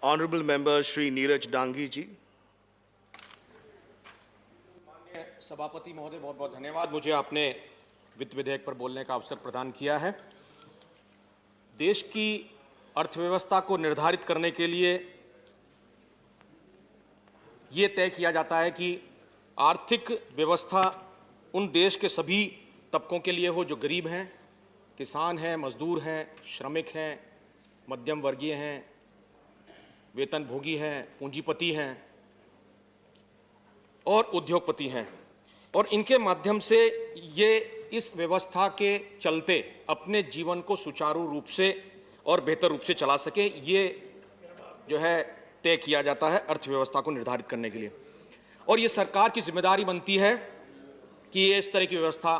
Honorable Member Shri Neeraj Dangi ji. सभापति महोदय, बहुत बहुत धन्यवाद। मुझे आपने वित्त विधेयक पर बोलने का अवसर प्रदान किया है। देश की अर्थव्यवस्था को निर्धारित करने के लिए ये तय किया जाता है कि आर्थिक व्यवस्था उन देश के सभी तबकों के लिए हो जो गरीब हैं, किसान हैं, मजदूर हैं, श्रमिक हैं, मध्यम वर्गीय हैं, वेतनभोगी हैं, पूंजीपति हैं और उद्योगपति हैं, और इनके माध्यम से ये इस व्यवस्था के चलते अपने जीवन को सुचारू रूप से और बेहतर रूप से चला सके, ये जो है तय किया जाता है अर्थव्यवस्था को निर्धारित करने के लिए। और ये सरकार की जिम्मेदारी बनती है कि ये इस तरह की व्यवस्था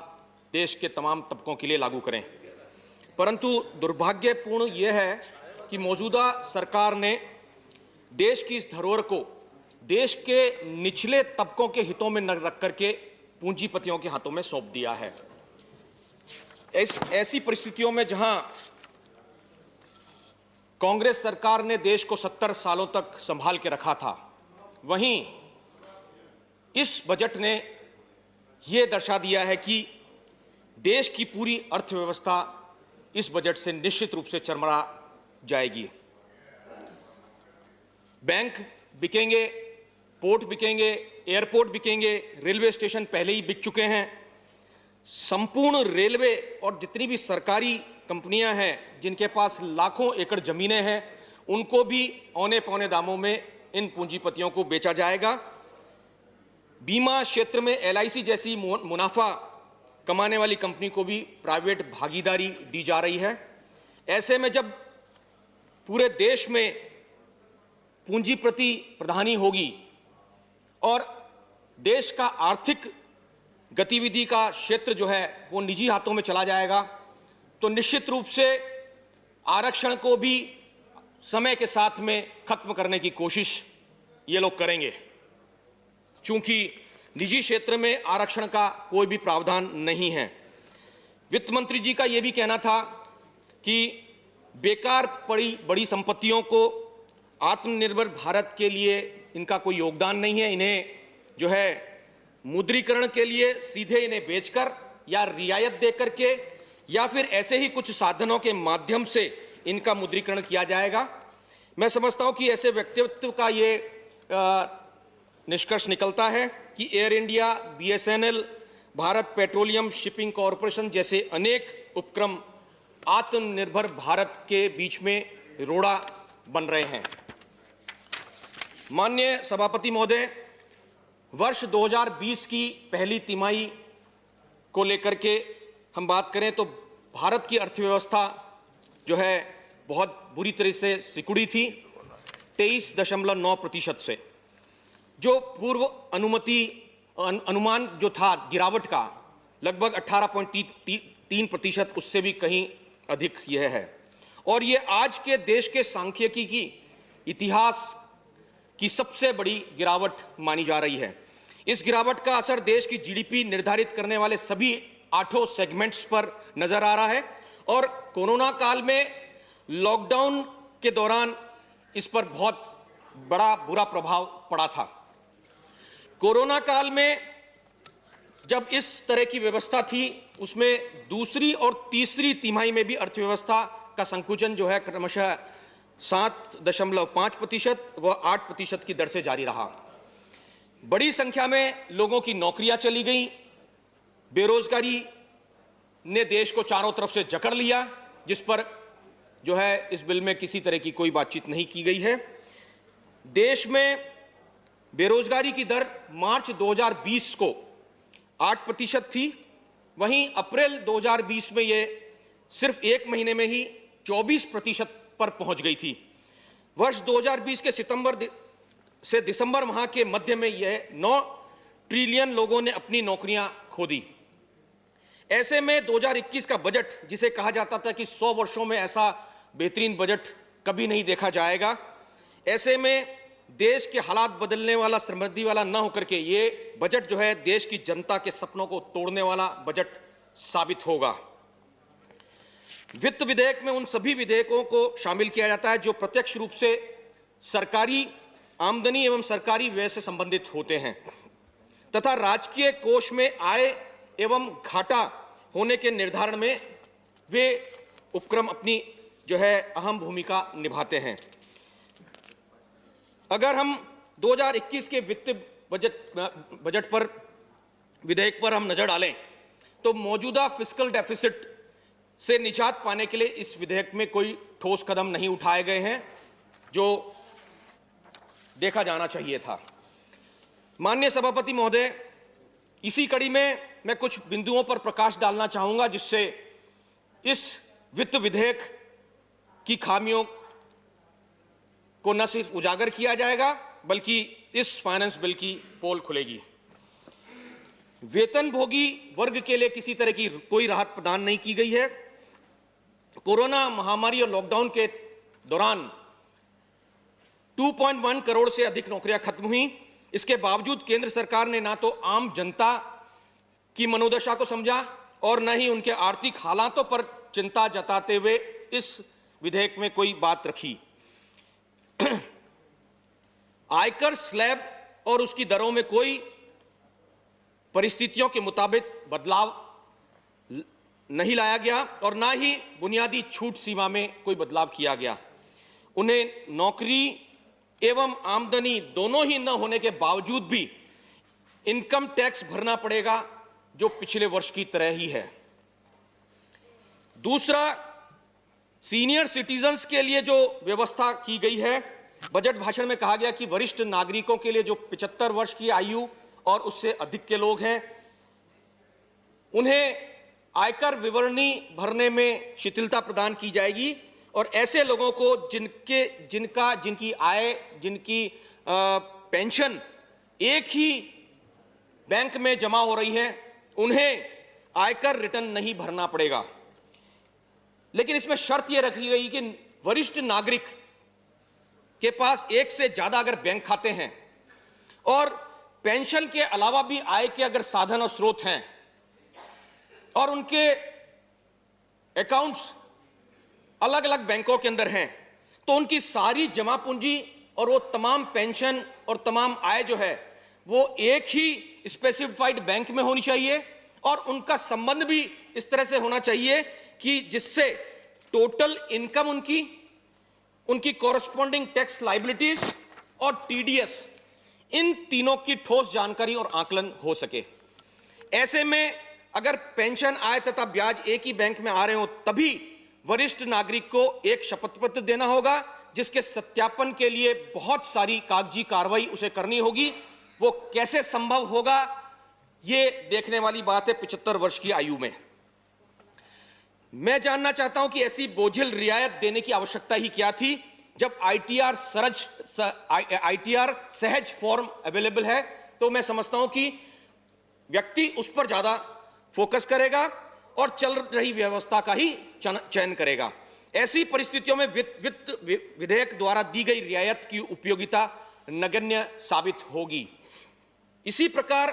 देश के तमाम तबकों के लिए लागू करें। परंतु दुर्भाग्यपूर्ण यह है कि मौजूदा सरकार ने देश की इस धरोहर को देश के निचले तबकों के हितों में न रख करके पूंजीपतियों के हाथों में सौंप दिया है। ऐसी परिस्थितियों में जहां कांग्रेस सरकार ने देश को 70 सालों तक संभाल के रखा था, वहीं इस बजट ने यह दर्शा दिया है कि देश की पूरी अर्थव्यवस्था इस बजट से निश्चित रूप से चरमरा जाएगी। बैंक बिकेंगे, पोर्ट बिकेंगे, एयरपोर्ट बिकेंगे, रेलवे स्टेशन पहले ही बिक चुके हैं। संपूर्ण रेलवे और जितनी भी सरकारी कंपनियां हैं जिनके पास लाखों एकड़ जमीनें हैं, उनको भी औने पौने दामों में इन पूंजीपतियों को बेचा जाएगा। बीमा क्षेत्र में LIC जैसी मुनाफा कमाने वाली कंपनी को भी प्राइवेट भागीदारी दी जा रही है। ऐसे में जब पूरे देश में पूंजीपति प्रधानी होगी और देश का आर्थिक गतिविधि का क्षेत्र जो है वो निजी हाथों में चला जाएगा, तो निश्चित रूप से आरक्षण को भी समय के साथ में खत्म करने की कोशिश ये लोग करेंगे, चूंकि निजी क्षेत्र में आरक्षण का कोई भी प्रावधान नहीं है। वित्त मंत्री जी का यह भी कहना था कि बेकार पड़ी बड़ी संपत्तियों को आत्मनिर्भर भारत के लिए इनका कोई योगदान नहीं है, इन्हें जो है मुद्रीकरण के लिए सीधे इन्हें बेचकर या रियायत दे करके या फिर ऐसे ही कुछ साधनों के माध्यम से इनका मुद्रीकरण किया जाएगा। मैं समझता हूं कि ऐसे व्यक्तित्व का ये निष्कर्ष निकलता है कि air India, BSNL, Bharat petroleum shipping corporation जैसे अनेक उपक्रम आत्मनिर्भर भारत के बीच में रोड़ा बन रहे हैं। माननीय सभापति महोदय, वर्ष 2020 की पहली तिमाही को लेकर के हम बात करें तो भारत की अर्थव्यवस्था जो है बहुत बुरी तरह से सिकुड़ी थी, 23.9% से। जो पूर्व अनुमान जो था गिरावट का लगभग 18.3%, उससे भी कहीं अधिक यह है। और ये आज के देश के सांख्यिकी की इतिहास की सबसे बड़ी गिरावट मानी जा रही है। इस गिरावट का असर देश की GDP निर्धारित करने वाले सभी 8 सेगमेंट्स पर नजर आ रहा है, और कोरोना काल में लॉकडाउन के दौरान इस पर बहुत बड़ा बुरा प्रभाव पड़ा था। कोरोना काल में जब इस तरह की व्यवस्था थी, उसमें दूसरी और तीसरी तिमाही में भी अर्थव्यवस्था का संकुचन जो है क्रमशः 7.5% व 8% की दर से जारी रहा। बड़ी संख्या में लोगों की नौकरियां चली गई, बेरोजगारी ने देश को चारों तरफ से जकड़ लिया, जिस पर जो है इस बिल में किसी तरह की कोई बातचीत नहीं की गई है। देश में बेरोजगारी की दर मार्च 2020 को 8% थी, वहीं अप्रैल 2020 में यह सिर्फ एक महीने में ही 24% पर पहुंच गई थी। वर्ष 2020 के सितंबर से दिसंबर माह के मध्य में यह 9 ट्रिलियन लोगों ने अपनी नौकरियां खो दी। ऐसे में 2021 का बजट, जिसे कहा जाता था कि 100 वर्षों में ऐसा बेहतरीन बजट कभी नहीं देखा जाएगा, ऐसे में देश के हालात बदलने वाला, समृद्धि वाला न होकर के ये बजट जो है देश की जनता के सपनों को तोड़ने वाला बजट साबित होगा। वित्त विधेयक में उन सभी विधेयकों को शामिल किया जाता है जो प्रत्यक्ष रूप से सरकारी आमदनी एवं सरकारी व्यय से संबंधित होते हैं तथा राजकीय कोष में आय एवं घाटा होने के निर्धारण में वे उपक्रम अपनी जो है अहम भूमिका निभाते हैं। अगर हम 2021 के वित्त बजट पर विधेयक पर हम नजर डालें तो मौजूदा फिस्कल डेफिसिट से निजात पाने के लिए इस विधेयक में कोई ठोस कदम नहीं उठाए गए हैं जो देखा जाना चाहिए था। माननीय सभापति महोदय, इसी कड़ी में मैं कुछ बिंदुओं पर प्रकाश डालना चाहूंगा जिससे इस वित्त विधेयक की खामियों को न सिर्फ उजागर किया जाएगा बल्कि इस फाइनेंस बिल की पोल खुलेगी। वेतनभोगी वर्ग के लिए किसी तरह की कोई राहत प्रदान नहीं की गई है। कोरोना महामारी और लॉकडाउन के दौरान 2.1 करोड़ से अधिक नौकरियां खत्म हुई। इसके बावजूद केंद्र सरकार ने ना तो आम जनता की मनोदशा को समझा और न ही उनके आर्थिक हालातों पर चिंता जताते हुए इस विधेयक में कोई बात रखी। आयकर स्लैब और उसकी दरों में कोई परिस्थितियों के मुताबिक बदलाव नहीं लाया गया और ना ही बुनियादी छूट सीमा में कोई बदलाव किया गया। उन्हें नौकरी एवं आमदनी दोनों ही न होने के बावजूद भी इनकम टैक्स भरना पड़ेगा जो पिछले वर्ष की तरह ही है। दूसरा, सीनियर सिटीजन्स के लिए जो व्यवस्था की गई है, बजट भाषण में कहा गया कि वरिष्ठ नागरिकों के लिए जो 75 वर्ष की आयु और उससे अधिक के लोग हैं उन्हें आयकर विवरणी भरने में शिथिलता प्रदान की जाएगी और ऐसे लोगों को जिनकी आय, जिनकी पेंशन एक ही बैंक में जमा हो रही है, उन्हें आयकर रिटर्न नहीं भरना पड़ेगा। लेकिन इसमें शर्त यह रखी गई कि वरिष्ठ नागरिक के पास एक से ज्यादा अगर बैंक खाते हैं और पेंशन के अलावा भी आय के अगर साधन और स्रोत हैं और उनके अकाउंट्स अलग अलग बैंकों के अंदर हैं तो उनकी सारी जमा पूंजी और वो तमाम पेंशन और तमाम आय जो है वो एक ही स्पेसिफाइड बैंक में होनी चाहिए और उनका संबंध भी इस तरह से होना चाहिए कि जिससे टोटल इनकम उनकी कॉरस्पॉन्डिंग टैक्स लायबिलिटीज और टीडीएस इन तीनों की ठोस जानकारी और आकलन हो सके। ऐसे में अगर पेंशन, आय तथा ब्याज एक ही बैंक में आ रहे हो तभी वरिष्ठ नागरिक को एक शपथ पत्र देना होगा जिसके सत्यापन के लिए बहुत सारी कागजी कार्रवाई उसे करनी होगी। वो कैसे संभव होगा ये देखने वाली बात है 75 वर्ष की आयु में। मैं जानना चाहता हूं कि ऐसी बोझिल रियायत देने की आवश्यकता ही क्या थी जब आईटीआर सहज फॉर्म अवेलेबल है। तो मैं समझता हूं कि व्यक्ति उस पर ज्यादा फोकस करेगा और चल रही व्यवस्था का ही चयन करेगा। ऐसी परिस्थितियों में वित्त विधेयक द्वारा दी गई रियायत की उपयोगिता नगण्य साबित होगी। इसी प्रकार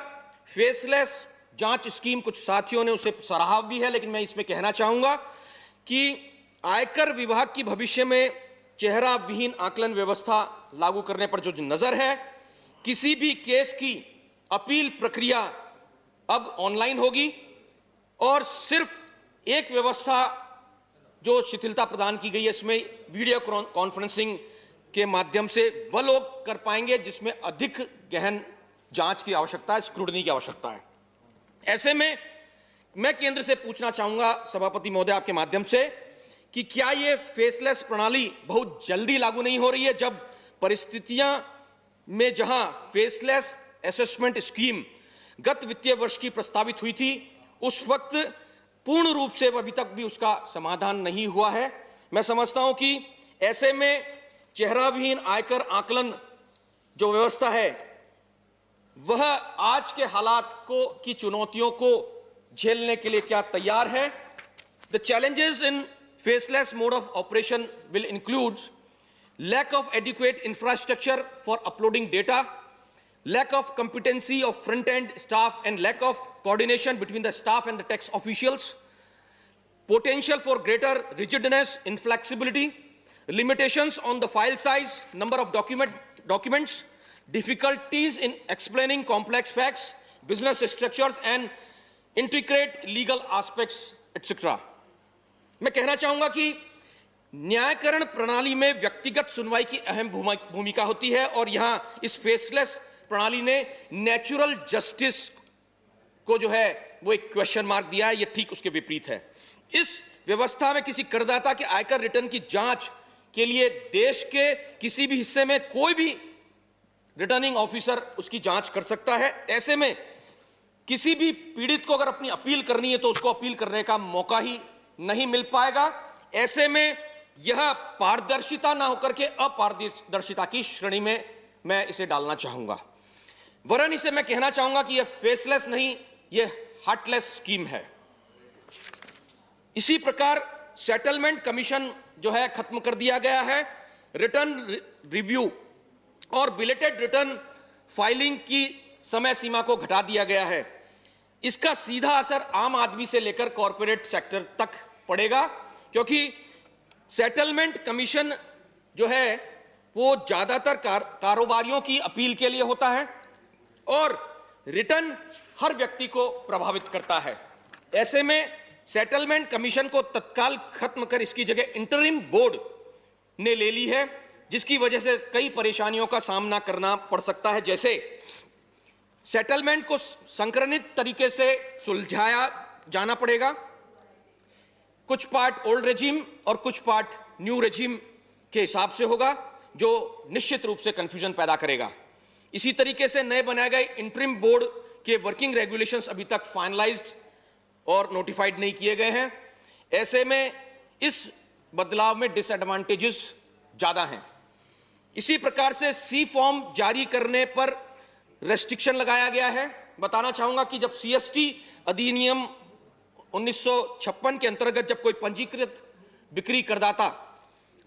फेसलेस जांच स्कीम, कुछ साथियों ने उसे सराहा भी है, लेकिन मैं इसमें कहना चाहूंगा कि आयकर विभाग की भविष्य में चेहरा विहीन आकलन व्यवस्था लागू करने पर जो नजर है, किसी भी केस की अपील प्रक्रिया अब ऑनलाइन होगी और सिर्फ एक व्यवस्था जो शिथिलता प्रदान की गई है इसमें वीडियो कॉन्फ्रेंसिंग के माध्यम से वह लोग कर पाएंगे जिसमें अधिक गहन जांच की आवश्यकता है, स्क्रूटनी की आवश्यकता है। ऐसे में मैं केंद्र से पूछना चाहूंगा सभापति महोदय आपके माध्यम से कि क्या यह फेसलेस प्रणाली बहुत जल्दी लागू नहीं हो रही है जब परिस्थितियां में जहां फेसलेस असेसमेंट स्कीम गत वित्तीय वर्ष की प्रस्तावित हुई थी उस वक्त पूर्ण रूप से अभी तक भी उसका समाधान नहीं हुआ है। मैं समझता हूं कि ऐसे में चेहराविहीन आयकर आकलन जो व्यवस्था है वह आज के हालात की चुनौतियों को झेलने के लिए क्या तैयार है। The challenges in faceless mode of operation will include lack of adequate infrastructure for uploading data, lack of competency of front-end staff and lack of coordination between the staff and the tax officials, potential for greater rigidness, inflexibility, limitations on the file size, number of documents, difficulties in explaining complex facts, business structures and intricate legal aspects, etc. मैं कहना चाहूंगा कि न्यायकरण प्रणाली में व्यक्तिगत सुनवाई की अहम भूमिका होती है और यहां इस फेसलेस प्रणाली ने नेचुरल जस्टिस को जो है वो एक क्वेश्चन मार्क दिया है। ये ठीक उसके विपरीत है। इस व्यवस्था में किसी करदाता के आयकर रिटर्न की जांच के लिए देश के किसी भी हिस्से में कोई भी रिटर्निंग ऑफिसर उसकी जांच कर सकता है। ऐसे में किसी भी पीड़ित को अगर अपनी अपील करनी है तो उसको अपील करने का मौका ही नहीं मिल पाएगा। ऐसे में यह पारदर्शिता ना होकर के अपारदर्शिता की श्रेणी में मैं इसे डालना चाहूंगा। वरन इसे मैं कहना चाहूंगा कि यह फेसलेस नहीं, यह हार्टलेस स्कीम है। इसी प्रकार सेटलमेंट कमीशन जो है खत्म कर दिया गया है। रिटर्न रिव्यू और बिलेटेड रिटर्न फाइलिंग की समय सीमा को घटा दिया गया है। इसका सीधा असर आम आदमी से लेकर कॉरपोरेट सेक्टर तक पड़ेगा, क्योंकि सेटलमेंट कमीशन जो है वो ज्यादातर कारोबारियों की अपील के लिए होता है और रिटर्न हर व्यक्ति को प्रभावित करता है। ऐसे में सेटलमेंट कमीशन को तत्काल खत्म कर इसकी जगह इंटरिम बोर्ड ने ले ली है, जिसकी वजह से कई परेशानियों का सामना करना पड़ सकता है। जैसे सेटलमेंट को संक्रमित तरीके से सुलझाया जाना पड़ेगा। कुछ पार्ट ओल्ड रेजिम और कुछ पार्ट न्यू रेजिम के हिसाब से होगा, जो निश्चित रूप से कंफ्यूजन पैदा करेगा। इसी तरीके से नए बनाए गए इंटरिम बोर्ड के वर्किंग रेगुलेशंस अभी तक फाइनलाइज्ड और नोटिफाइड नहीं किए गए हैं। ऐसे में इस बदलाव में डिसएडवांटेजेस ज्यादा हैं। इसी प्रकार से सी फॉर्म जारी करने पर रेस्ट्रिक्शन लगाया गया है। बताना चाहूंगा कि जब सीएसटी अधिनियम 1956 के अंतर्गत जब कोई पंजीकृत बिक्री करदाता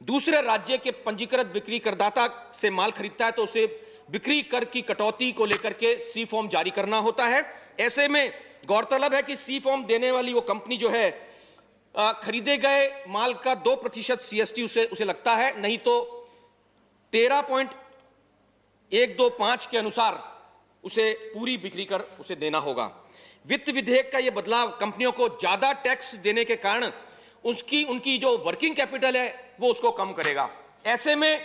दूसरे राज्य के पंजीकृत बिक्री करदाता से माल खरीदता है तो उसे बिक्री कर की कटौती को लेकर के सी फॉर्म जारी करना होता है। ऐसे में गौरतलब है कि सी फॉर्म देने वाली वो कंपनी जो है खरीदे गए माल का 2% सीएसटी उसे लगता है, नहीं तो 13.125 के अनुसार उसे पूरी बिक्री कर उसे देना होगा। वित्त विधेयक का यह बदलाव कंपनियों को ज्यादा टैक्स देने के कारण उनकी जो वर्किंग कैपिटल है वो उसको कम करेगा। ऐसे में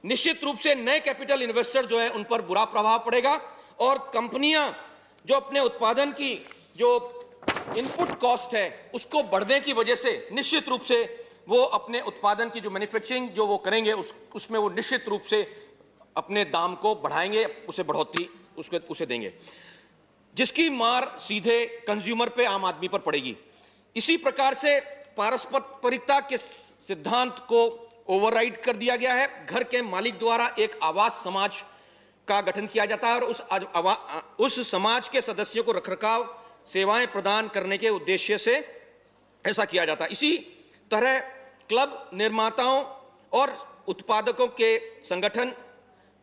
निश्चित रूप से नए कैपिटल इन्वेस्टर जो है उन पर बुरा प्रभाव पड़ेगा और कंपनियां जो अपने उत्पादन की जो इनपुट कॉस्ट है उसको बढ़ने की वजह से निश्चित रूप से वो अपने उत्पादन की जो मैन्युफैक्चरिंग जो वो करेंगे उसमें वो निश्चित रूप से अपने दाम को बढ़ाएंगे, उसे बढ़ोतरी उसे देंगे, जिसकी मार सीधे कंज्यूमर पे, आम आदमी पर पड़ेगी। इसी प्रकार से पारस्परिकता के सिद्धांत को ओवरराइड कर दिया गया है। घर के मालिक द्वारा एक आवास समाज का गठन किया जाता है और उस समाज के सदस्यों को रखरखाव सेवाएं प्रदान करने के उद्देश्य से ऐसा किया जाता है। इसी तरह क्लब, निर्माताओं और उत्पादकों के संगठन,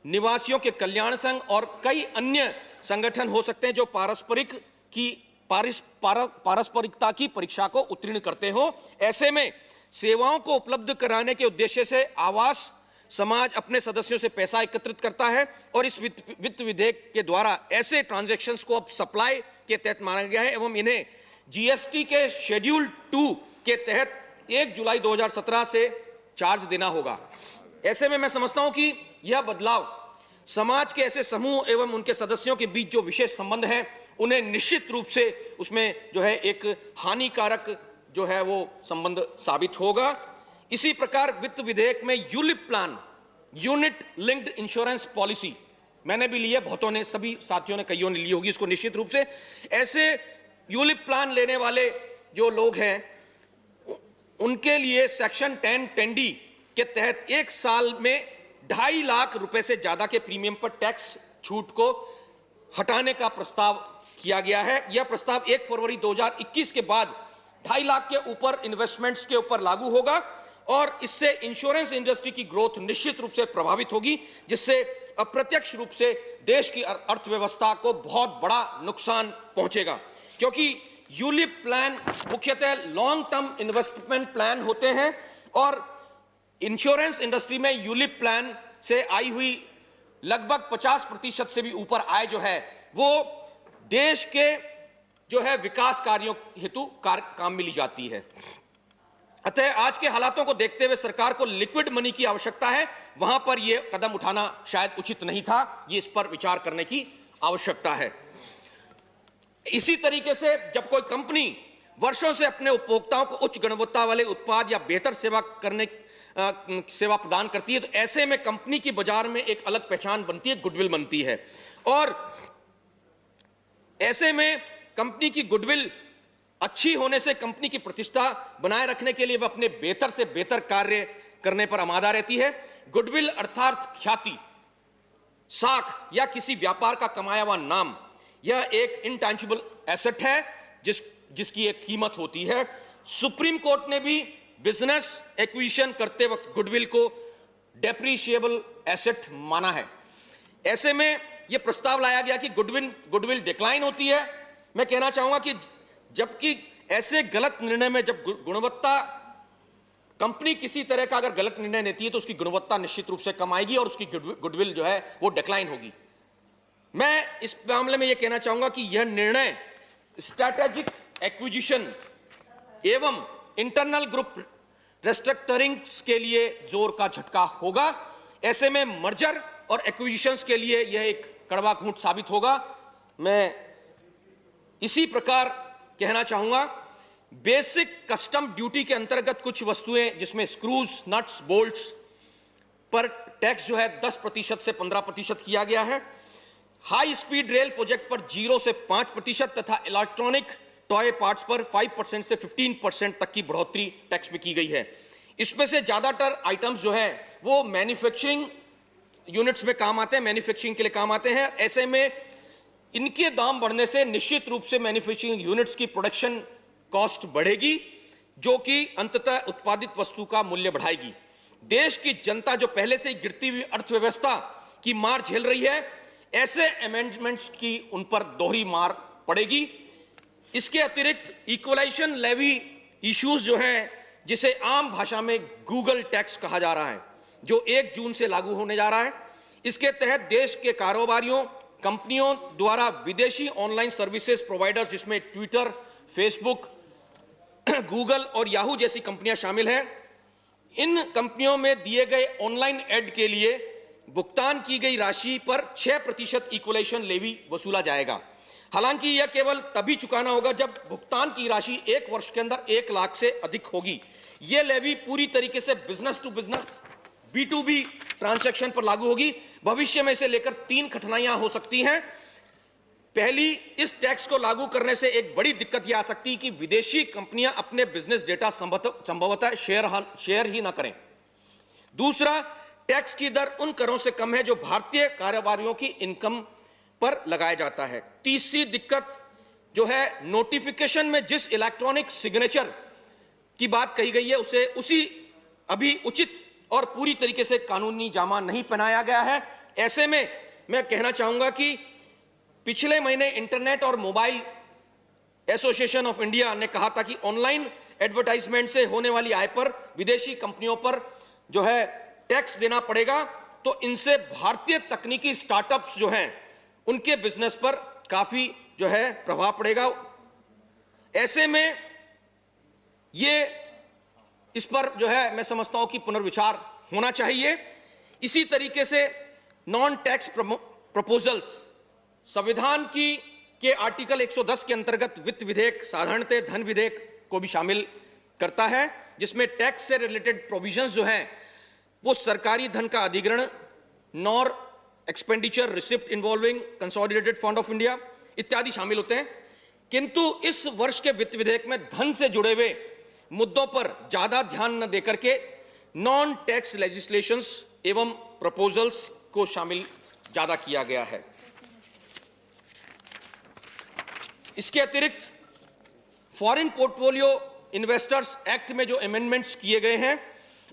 निवासियों के कल्याण संघ और कई अन्य संगठन हो सकते हैं जो पारस्परिकता की परीक्षा को उत्तीर्ण करते हो। ऐसे में सेवाओं को उपलब्ध कराने के उद्देश्य से आवास समाज अपने सदस्यों से पैसा एकत्रित करता है और इस वित्त विधेयक के द्वारा ऐसे ट्रांजैक्शंस को अब सप्लाई के तहत माना गया है एवं इन्हें जीएसटी के शेड्यूल 2 के तहत 1 जुलाई 2017 से चार्ज देना होगा। ऐसे में मैं समझता हूं कि यह बदलाव समाज के ऐसे समूह एवं उनके सदस्यों के बीच जो विशेष संबंध है उन्हें निश्चित रूप से उसमें जो है एक हानिकारक जो है वो संबंध साबित होगा। इसी प्रकार वित्त विधेयक में ULIP plan, unit linked insurance policy, मैंने भी लिया, बहुतों ने, सभी साथियों ने, कईयों ने ली होगी इसको निश्चित रूप से। ऐसे यूलिप प्लान लेने वाले जो लोग हैं उनके लिए सेक्शन 10(10)D के तहत 1 साल में 2.5 लाख रुपए से ज्यादा के प्रीमियम पर टैक्स छूट को हटाने का प्रस्ताव किया गया है। यह प्रस्ताव 1 फरवरी 2021 के बाद 2.5 लाख के ऊपर इन्वेस्टमेंट्स के ऊपर लागू होगा और इससे इंश्योरेंस इंडस्ट्री की ग्रोथ निश्चित रूप से प्रभावित होगी, जिससे अप्रत्यक्ष रूप से देश की अर्थव्यवस्था को बहुत बड़ा नुकसान पहुंचेगा। क्योंकि यूलिप प्लान मुख्यतः लॉन्ग टर्म इन्वेस्टमेंट प्लान होते हैं और इंश्योरेंस इंडस्ट्री में यूलिप प्लान से आई हुई लगभग 50% से भी ऊपर आय जो है वो देश के जो है विकास कार्यों हेतु काम में ली जाती है। अतः आज के हालातों को देखते हुए सरकार को लिक्विड मनी की आवश्यकता है, वहां पर यह कदम उठाना शायद उचित नहीं था, ये इस पर विचार करने की आवश्यकता है। इसी तरीके से जब कोई कंपनी वर्षों से अपने उपभोक्ताओं को उच्च गुणवत्ता वाले उत्पाद या बेहतर सेवा प्रदान करती है, तो ऐसे में कंपनी की बाजार में एक अलग पहचान बनती है, गुडविल बनती है। और ऐसे में कंपनी की गुडविल अच्छी होने से कंपनी की प्रतिष्ठा बनाए रखने के लिए वह अपने बेहतर से बेहतर कार्य करने पर आमादा रहती है। गुडविल अर्थात ख्याति, साख या किसी व्यापार का कमाया हुआ नाम, यह एक इंटैंजिबल एसेट है जिसकी एक कीमत होती है। सुप्रीम कोर्ट ने भी बिजनेस एक्विजिशन करते वक्त गुडविल को डेप्रिशिएबल एसेट माना है। ऐसे में यह प्रस्ताव लाया गया कि गुडविल डिक्लाइन होती है। मैं कहना चाहूंगा कि जबकि ऐसे गलत निर्णय में जब गुणवत्ता, कंपनी किसी तरह का अगर गलत निर्णय लेती है तो उसकी गुणवत्ता निश्चित रूप से कम आएगी और उसकी गुडविल जो है वो डिक्लाइन होगी। मैं इस मामले में यह कहना चाहूंगा कि यह निर्णय स्ट्रैटेजिक एक्विजिशन एवं इंटरनल ग्रुप रिस्ट्रक्चरिंग के लिए जोर का झटका होगा। ऐसे में मर्जर और एक्विजिशंस के लिए यह एक कड़वा घूंट साबित होगा। मैं इसी प्रकार कहना चाहूंगा, बेसिक कस्टम ड्यूटी के अंतर्गत कुछ वस्तुएं जिसमें स्क्रूज, नट्स, बोल्ट्स पर टैक्स जो है 10% से 15% किया गया है। हाई स्पीड रेल प्रोजेक्ट पर 0 से 5% तथा इलेक्ट्रॉनिक टॉय पार्ट्स पर 5% से 15% तक की बढ़ोतरी टैक्स में की गई है। इसमें से ज्यादातर आइटम्स जो है वो मैन्युफैक्चरिंग यूनिट्स में काम आते हैं, मैन्युफैक्चरिंग के लिए काम आते हैं। ऐसे में इनके दाम बढ़ने से निश्चित रूप से मैन्युफैक्चरिंग यूनिट्स की प्रोडक्शन कॉस्ट बढ़ेगी, जो कि अंततः उत्पादित वस्तु का मूल्य बढ़ाएगी। देश की जनता जो पहले से ही गिरती हुई अर्थव्यवस्था की मार झेल रही है, ऐसे अमेंडमेंट्स की उन पर दोहरी मार पड़ेगी। इसके अतिरिक्त इक्वलाइजेशन लेवी इश्यूज जो हैं, जिसे आम भाषा में गूगल टैक्स कहा जा रहा है, जो 1 जून से लागू होने जा रहा है। इसके तहत देश के कारोबारियों, कंपनियों द्वारा विदेशी ऑनलाइन सर्विसेज प्रोवाइडर्स जिसमें ट्विटर, फेसबुक, गूगल और याहू जैसी कंपनियां शामिल हैं, इन कंपनियों में दिए गए ऑनलाइन एड के लिए भुगतान की गई राशि पर 6% इक्वलाइजेशन लेवी वसूला जाएगा। हालांकि यह केवल तभी चुकाना होगा जब भुगतान की राशि 1 वर्ष के अंदर 1 लाख से अधिक होगी। यह लेवी पूरी तरीके से business to business, B2B transaction पर लागू होगी। भविष्य में इसे लेकर 3 कठिनाइयां हो सकती हैं। पहली, इस टैक्स को लागू करने से एक बड़ी दिक्कत यह आ सकती है कि विदेशी कंपनियां अपने बिजनेस डेटा संभवतः शेयर ही ना करें। दूसरा, टैक्स की दर उन करों से कम है जो भारतीय कारोबारियों की इनकम पर लगाया जाता है। तीसरी दिक्कत जो है, नोटिफिकेशन में जिस इलेक्ट्रॉनिक सिग्नेचर की बात कही गई है उसे अभी उचित और पूरी तरीके से कानूनी जामा नहीं पहनाया गया है। ऐसे में मैं कहना चाहूंगा कि पिछले महीने इंटरनेट और मोबाइल एसोसिएशन ऑफ इंडिया ने कहा था कि ऑनलाइन एडवर्टाइजमेंट से होने वाली आय पर विदेशी कंपनियों पर जो है टैक्स देना पड़ेगा, तो इनसे भारतीय तकनीकी स्टार्टअप्स जो हैं उनके बिजनेस पर काफी जो है प्रभाव पड़ेगा। ऐसे में इस पर जो है मैं समझता हूं कि पुनर्विचार होना चाहिए। इसी तरीके से नॉन टैक्स प्रपोजल्स, संविधान के आर्टिकल 110 के अंतर्गत वित्त विधेयक साधारणतः धन विधेयक को भी शामिल करता है, जिसमें टैक्स से रिलेटेड प्रोविजंस जो हैं वो सरकारी धन का अधिग्रहण, nor expenditure receipt involving consolidated fund of India इत्यादि शामिल होते हैं। किंतु इस वर्ष के वित्त विधेयक में धन से जुड़े हुए मुद्दों पर ज्यादा ध्यान न देकर के नॉन टैक्स लेजिस्लेशंस एवं प्रपोजल्स को शामिल ज्यादा किया गया है। इसके अतिरिक्त फॉरेन पोर्टफोलियो इन्वेस्टर्स एक्ट में जो अमेंडमेंट्स किए गए हैं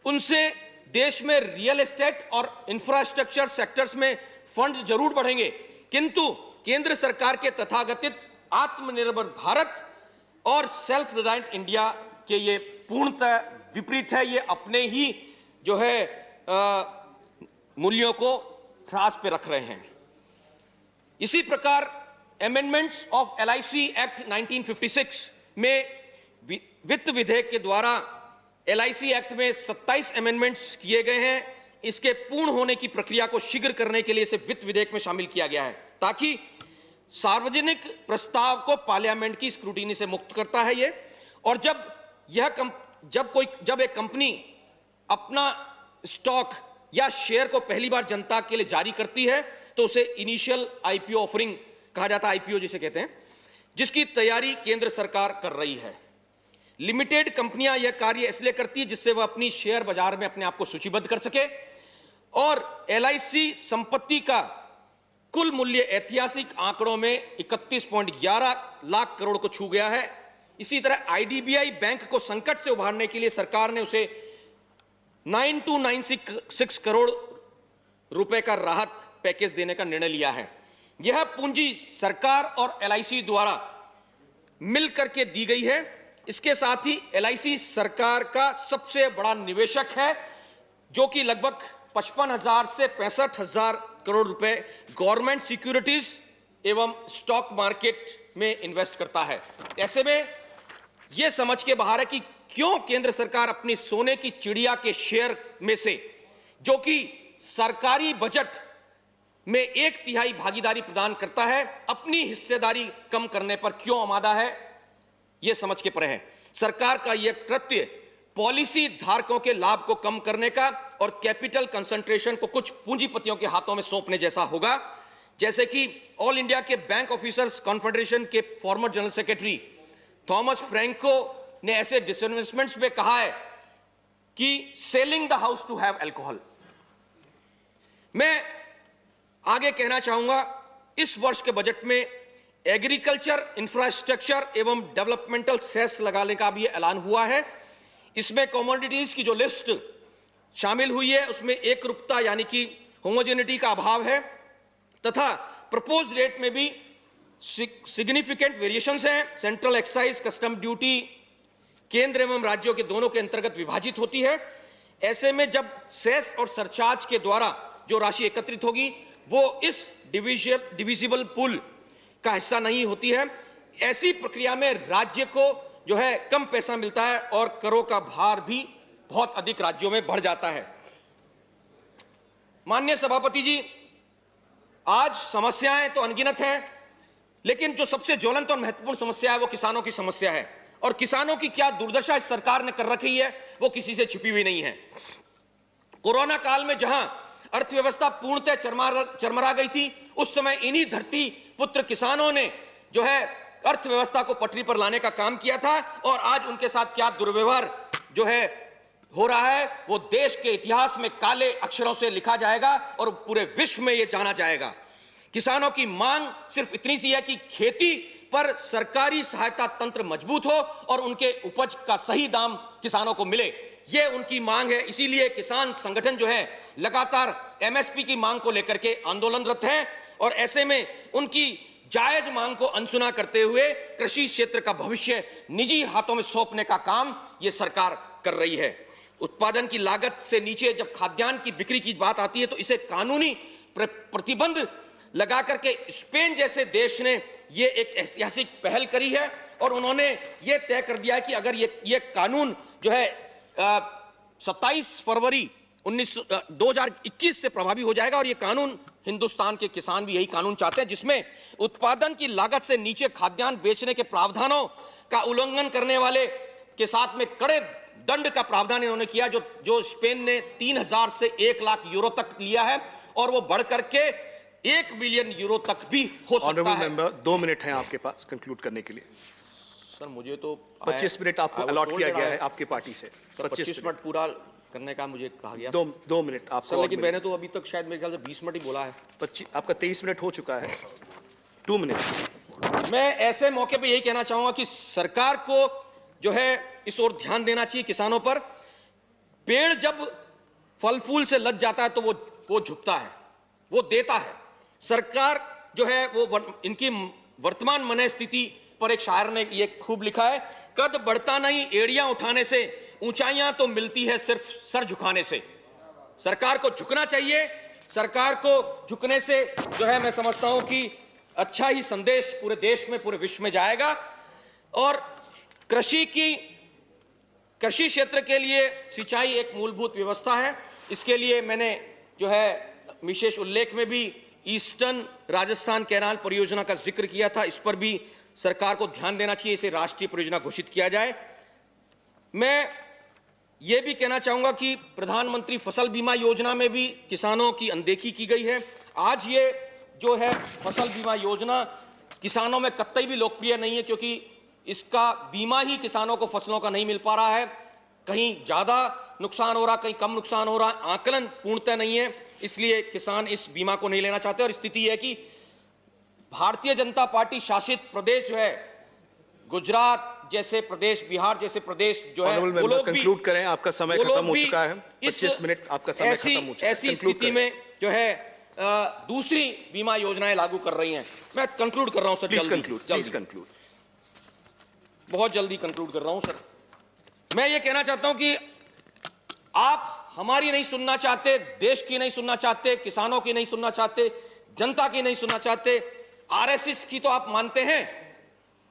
उनसे देश में रियल एस्टेट और इंफ्रास्ट्रक्चर सेक्टर्स में फंड जरूर बढ़ेंगे, किंतु केंद्र सरकार के तथाकथित आत्मनिर्भर भारत और सेल्फ रिलायंट इंडिया के ये पूर्णतः विपरीत है। ये अपने ही जो है मूल्यों को ह्रास पे रख रहे हैं। इसी प्रकार अमेंडमेंट्स ऑफ एलआईसी एक्ट 1956 में वित्त विधेयक के द्वारा एलआईसी एक्ट में 27 अमेंडमेंट्स किए गए हैं। इसके पूर्ण होने की प्रक्रिया को शीघ्र करने के लिए इसे वित्त विधेयक में शामिल किया गया है, ताकि सार्वजनिक प्रस्ताव को पार्लियामेंट की स्क्रूटिनी से मुक्त करता है ये। और जब एक कंपनी अपना स्टॉक या शेयर को पहली बार जनता के लिए जारी करती है तो उसे इनिशियल आईपीओ ऑफरिंग कहा जाता है, आईपीओ जिसे कहते हैं, जिसकी तैयारी केंद्र सरकार कर रही है। लिमिटेड कंपनियां यह कार्य इसलिए करती है जिससे वह अपनी शेयर बाजार में अपने आप को सूचीबद्ध कर सके। और एलआईसी संपत्ति का कुल मूल्य ऐतिहासिक आंकड़ों में 31.11 लाख करोड़ को छू गया है। इसी तरह आईडीबीआई बैंक को संकट से उभारने के लिए सरकार ने उसे 9296 करोड़ रुपए का राहत पैकेज देने का निर्णय लिया है। यह पूंजी सरकार और एलआईसी द्वारा मिलकर के दी गई है। इसके साथ ही एलआईसी सरकार का सबसे बड़ा निवेशक है, जो कि लगभग 55,000 से 65,000 करोड़ रुपए गवर्नमेंट सिक्योरिटीज एवं स्टॉक मार्केट में इन्वेस्ट करता है। ऐसे में यह समझ के बाहर है कि क्यों केंद्र सरकार अपनी सोने की चिड़िया के शेयर में से, जो कि सरकारी बजट में 1/3 भागीदारी प्रदान करता है, अपनी हिस्सेदारी कम करने पर क्यों आमादा है, यह समझ के परे है। सरकार का यह कृत्य पॉलिसी धारकों के लाभ को कम करने का और कैपिटल कंसंट्रेशन को कुछ पूंजीपतियों के हाथों में सौंपने जैसा होगा। जैसे कि ऑल इंडिया के बैंक ऑफिसर्स कॉन्फेडरेशन के former general secretary Thomas Franco ने ऐसे डिसइन्वेस्टमेंट्स में कहा है कि selling the house to have alcohol. मैं आगे कहना चाहूंगा, इस वर्ष के बजट में एग्रीकल्चर, इंफ्रास्ट्रक्चर एवं डेवलपमेंटल सेस लगाने का भी ऐलान हुआ है। इसमें कमोडिटीज की जो लिस्ट शामिल हुई है उसमें एकरूपता यानी कि होमोजेनिटी का अभाव है, तथा प्रपोज रेट में भी सिग्निफिकेंट वेरिएशंस हैं। सेंट्रल एक्साइज कस्टम ड्यूटी केंद्र एवं राज्यों के दोनों के अंतर्गत विभाजित होती है। ऐसे में जब सेस और सरचार्ज के द्वारा जो राशि एकत्रित होगी वो इस डिविजिबल पूल का हिस्सा नहीं होती है। ऐसी प्रक्रिया में राज्य को जो है कम पैसा मिलता है और करों का भार भी बहुत अधिक राज्यों में बढ़ जाता है। माननीय सभापति जी, आज समस्याएं तो अनगिनत हैं, लेकिन जो सबसे ज्वलंत और महत्वपूर्ण समस्या है वो किसानों की समस्या है। और किसानों की क्या दुर्दशा इस सरकार ने कर रखी है वो किसी से छिपी हुई नहीं है। कोरोना काल में जहां अर्थव्यवस्था पूर्णतः चरमरा गई थी, उस समय इन्हीं धरती पुत्र किसानों ने जो है अर्थव्यवस्था को पटरी पर लाने का काम किया था। और आज उनके साथ क्या दुर्व्यवहार जो है हो रहा है वो देश के इतिहास में काले अक्षरों से लिखा जाएगा और पूरे विश्व में यह जाना जाएगा। किसानों की मांग सिर्फ इतनी सी है कि खेती पर सरकारी सहायता तंत्र मजबूत हो और उनके उपज का सही दाम किसानों को मिले, ये उनकी मांग है। इसीलिए किसान संगठन जो है लगातार एमएसपी की मांग को लेकर के आंदोलनरत हैं और ऐसे में उनकी जायज मांग को अनसुना करते हुए कृषि क्षेत्र का भविष्य निजी हाथों में सौंपने का काम ये सरकार कर रही है। उत्पादन की लागत से नीचे जब खाद्यान्न की बिक्री की बात आती है तो इसे कानूनी प्रतिबंध लगा करके स्पेन जैसे देश ने ये एक ऐतिहासिक पहल करी है और उन्होंने ये तय कर दिया है कि अगर ये कानून जो है 27 फरवरी 2021 से प्रभावी हो जाएगा। और ये कानून हिंदुस्तान के किसान भी यही कानून चाहते हैं, जिसमें उत्पादन की लागत से नीचे खाद्यान्न बेचने के प्रावधानों का उल्लंघन करने वाले के साथ में कड़े दंड का प्रावधान इन्होंने किया, जो स्पेन ने 3,000 से 1 लाख यूरो तक लिया है और वो बढ़ करके 1 बिलियन यूरो तक भी हो सकता है। मेंबर 2 मिनट हैं आपके पास कंक्लूड करने के लिए। सर मुझे तो 25 मिनट आपको अलॉट किया गया है आपकी पार्टी से। 25 मिनट पूरा करने का मुझे कहा गया। 2 मिनट आप सर, लेकिन मैंने तो अभी तक शायद मेरे ख्याल से 20 मिनट ही बोला है। 25 आपका 23 मिनट हो चुका है। 2 मिनट। मैं ऐसे मौके पे यही कहना चाहूंगा कि सरकार को जो है इस ओर ध्यान देना चाहिए किसानों पर। पेड़ जब फल फूल से लद जाता है तो वो झुकता है, वो देता है। सरकार जो है वो इनकी वर्तमान मन स्थिति पर एक शायर ने ये खूब लिखा है, कद बढ़ता नहीं एड़ियां उठाने से, ऊंचाइयां तो मिलती है सिर्फ सर झुकाने से। सरकार को झुकना चाहिए। सरकार को झुकने से जो है मैं समझता हूं कि अच्छा ही संदेश पूरे देश में, पूरे विश्व में जाएगा। और कृषि क्षेत्र के लिए सिंचाई एक मूलभूत व्यवस्था है। इसके लिए मैंने जो है विशेष उल्लेख में भी ईस्टर्न राजस्थान कैनाल परियोजना का जिक्र किया था। इस पर भी सरकार को ध्यान देना चाहिए, इसे राष्ट्रीय परियोजना घोषित किया जाए। मैं यह भी कहना चाहूंगा कि प्रधानमंत्री फसल बीमा योजना में भी किसानों की अनदेखी की गई है। आज ये जो है फसल बीमा योजना किसानों में कतई भी लोकप्रिय नहीं है, क्योंकि इसका बीमा ही किसानों को फसलों का नहीं मिल पा रहा है। कहीं ज्यादा नुकसान हो रहा, कहीं कम नुकसान हो रहा, आकलन पूर्णतः नहीं है, इसलिए किसान इस बीमा को नहीं लेना चाहते। और स्थिति है कि भारतीय जनता पार्टी शासित प्रदेश जो है, गुजरात जैसे प्रदेश, बिहार जैसे प्रदेश जो है, वो लोग भी कंक्लूड करें, आपका समय खत्म हो चुका है। 25 मिनट आपका समय खत्म हो चुका है। ऐसी स्थिति में जो है दूसरी बीमा योजनाएं लागू कर रही हैं। मैं कंक्लूड कर रहा हूं सर, प्लीज जल्दी कंक्लूड। बहुत जल्दी कंक्लूड कर रहा हूं सर। मैं ये कहना चाहता हूं कि आप हमारी नहीं सुनना चाहते, देश की नहीं सुनना चाहते, किसानों की नहीं सुनना चाहते, जनता की नहीं सुनना चाहते, आरएसएस की तो आप मानते हैं।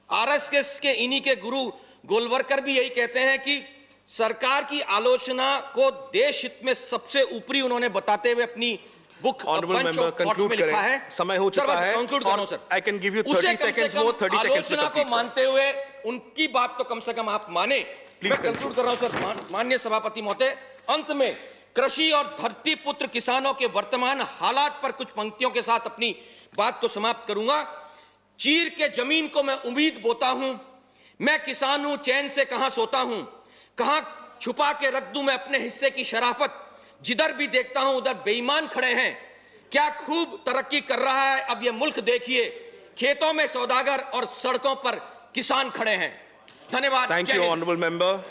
आरएसएस के इन्हीं के गुरु गोलवलकर भी यही कहते हैं कि सरकार की आलोचना को देश हित में सबसे ऊपरी उन्होंने बताते हुए अपनी बुक बंच ऑफ थॉट्स में लिखा है। समय हो चुका है, कंक्लूड कर रहा हूं sir. I can give you 30 seconds more, 30 seconds आलोचना को मानते हुए उनकी बात तो कम से कम आप माने। मैं कंक्लूड कर रहा हूं सर। माननीय सभापति महोदय, अंत में कृषि और धरती पुत्र किसानों के वर्तमान हालात पर कुछ पंक्तियों के साथ अपनी बात को समाप्त करूंगा। चीर के जमीन को मैं उम्मीद बोता हूं, मैं किसान हूं, चैन से कहां सोता हूं, कहां छुपा के रख दूं मैं अपने हिस्से की शराफत, जिधर भी देखता हूं उधर बेईमान खड़े हैं, क्या खूब तरक्की कर रहा है अब ये मुल्क देखिए, खेतों में सौदागर और सड़कों पर किसान खड़े हैं। धन्यवाद। Thank you honourable member.